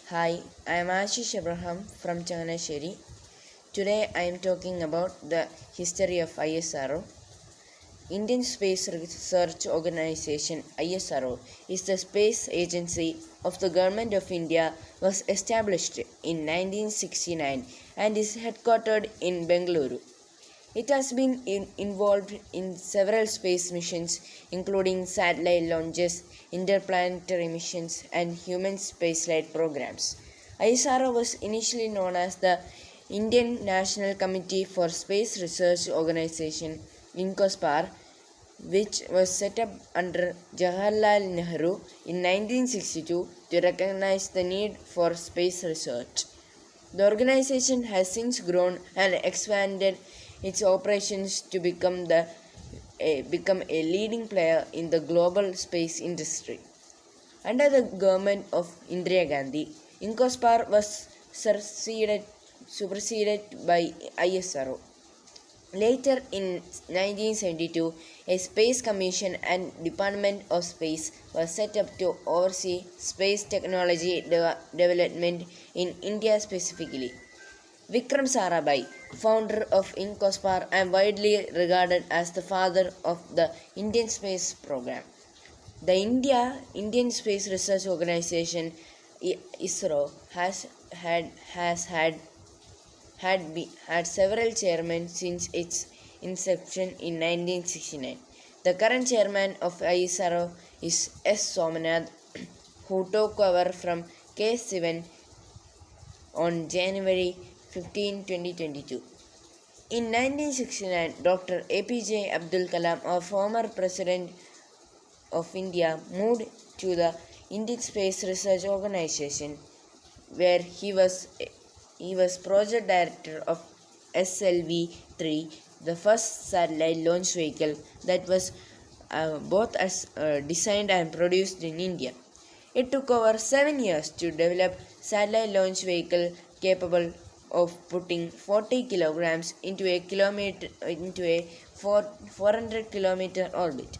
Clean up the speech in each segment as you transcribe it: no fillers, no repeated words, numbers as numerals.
Hi, I am Ashish Abraham from Changanasheri. Today I am talking about the history of ISRO. Indian Space Research Organization ISRO is the space agency of the Government of India, was established in 1969 and is headquartered in Bengaluru. It has been involved in several space missions, including satellite launches, interplanetary missions, and human spaceflight programs. ISRO was initially known as the Indian National Committee for Space Research Organization, INCOSPAR, which was set up under Jawaharlal Nehru in 1962 to recognize the need for space research. The organization has since grown and expanded its operations to become a leading player in the global space industry. Under the government of Indira Gandhi, INCOSPAR was superseded by ISRO. Later in 1972, a Space Commission and Department of Space was set up to oversee space technology development in India specifically. Vikram Sarabhai, founder of INCOSPAR and widely regarded as the father of the Indian space program. The Indian Space Research Organization ISRO has had several chairmen since its inception in 1969. The current chairman of ISRO is S. Somanath, who took over from K. Sivan on January 15, 2022. In 1969, Dr. APJ Abdul Kalam, a former president of India, moved to the Indian Space Research Organization, where he was project director of SLV-3, the first satellite launch vehicle that was both designed and produced in India. It took over 7 years to develop satellite launch vehicle capable of putting 40 kilograms into a 400 kilometer orbit.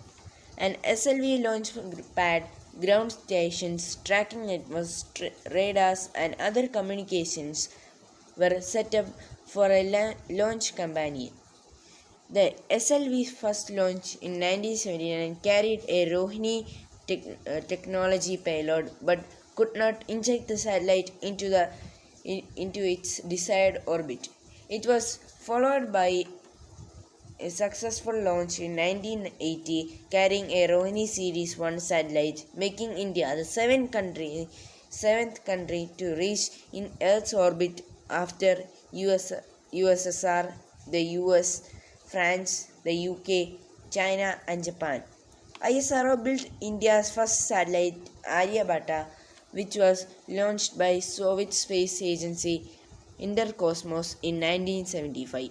An SLV launch pad, ground stations, tracking networks, radars, and other communications were set up for a launch companion. The SLV's first launch in 1979 carried a Rohini technology payload but could not inject the satellite into its desired orbit. It was followed by a successful launch in 1980 carrying a Rohini Series 1 satellite, making India the seventh country to reach in Earth's orbit after USSR, the US, France, the UK, China, and Japan. ISRO built India's first satellite, Aryabhata, which was launched by Soviet space agency Interkosmos in 1975.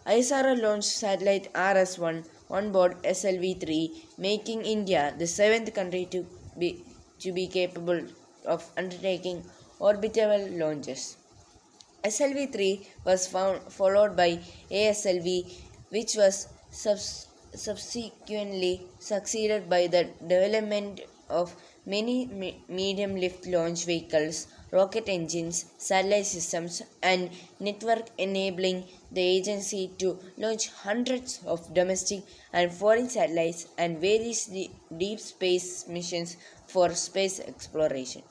ISRO launched satellite RS-1 on board SLV-3, making India the seventh country to be capable of undertaking orbital launches. SLV-3 was followed by ASLV, which was subsequently succeeded by the development of many medium lift launch vehicles, rocket engines, satellite systems, and network enabling the agency to launch hundreds of domestic and foreign satellites and various deep space missions for space exploration.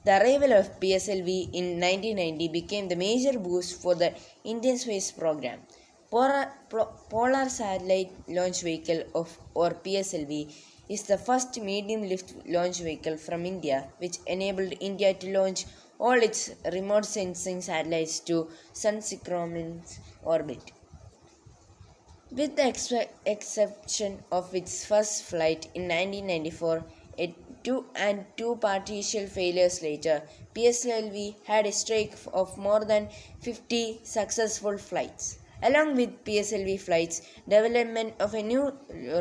The arrival of PSLV in 1990 became the major boost for the Indian space program. Polar Satellite Launch Vehicle or PSLV is the first medium lift launch vehicle from India, which enabled India to launch all its remote sensing satellites to sun-synchronous orbit. With the exception of its first flight in 1994, two partial failures later, PSLV had a streak of more than 50 successful flights. Along with PSLV flights, development of a new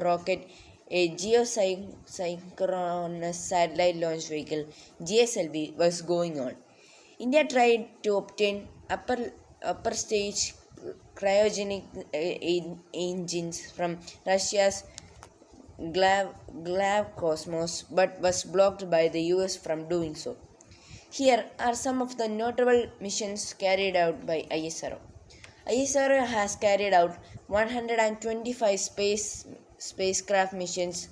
rocket, a geosynchronous satellite launch vehicle (GSLV) was going on. India tried to obtain upper stage cryogenic engines from Russia's Glav Cosmos but was blocked by the US from doing so. Here are some of the notable missions carried out by ISRO. ISRO has carried out 125 spacecraft missions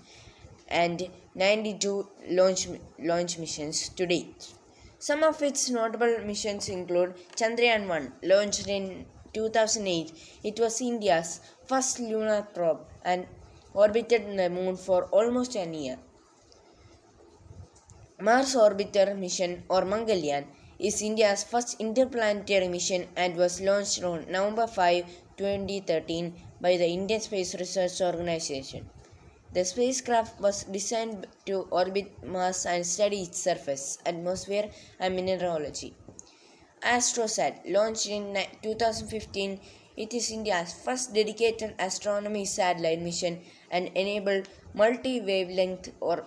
and 92 launch missions to date. Some of its notable missions include Chandrayaan 1, launched in 2008. It was India's first lunar probe and orbited the moon for almost a year. Mars Orbiter Mission or Mangalyaan is India's first interplanetary mission and was launched on November 5, 2013 by the Indian Space Research Organization. The spacecraft was designed to orbit Mars and study its surface, atmosphere, and mineralogy. AstroSat, launched in 2015, it is India's first dedicated astronomy satellite mission and enabled multi-wavelength or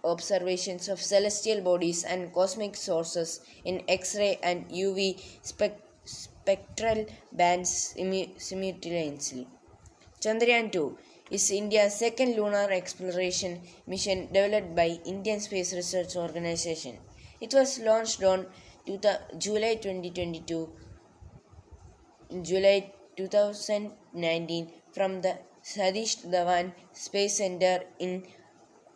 observations of celestial bodies and cosmic sources in X-ray and UV spectral bands simultaneously. Chandrayaan 2 is India's second lunar exploration mission developed by Indian Space Research Organization. It was launched on July 2019 from the Satish Dhawan Space Center in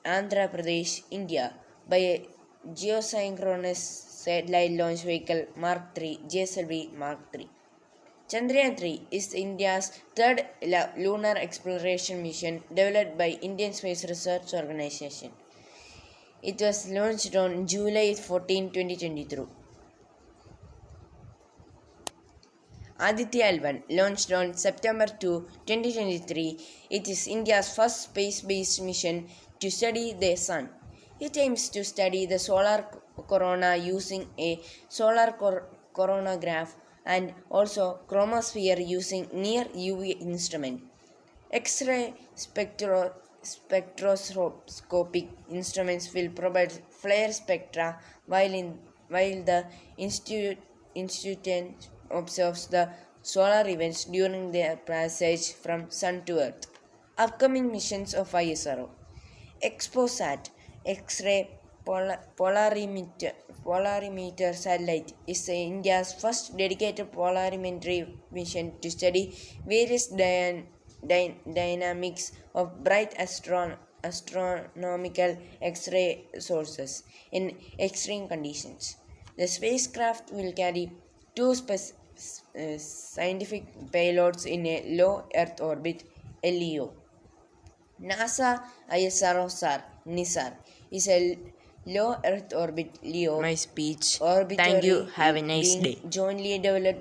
Andhra Pradesh, India, by a geosynchronous satellite launch vehicle Mark III GSLV Mark III. Chandrayaan 3 is India's third lunar exploration mission developed by Indian Space Research Organization. It was launched on July 14, 2023. Aditya L1, launched on September 2, 2023, it is India's first space-based mission to study the Sun. It aims to study the solar corona using a solar coronagraph and also chromosphere using near UV instrument. X-ray spectroscopic instruments will provide flare spectra while the institute observes the solar events during their passage from Sun to Earth. Upcoming missions of ISRO: XPOSat, X-ray polarimeter satellite, is India's first dedicated polarimetry mission to study various dynamics of bright astronomical X-ray sources in extreme conditions. The spacecraft will carry two scientific payloads in a low Earth orbit (LEO). NASA ISRO SAR NISAR is a low Earth orbit LEO My speech. orbiter Thank you. Have a nice being day. jointly developed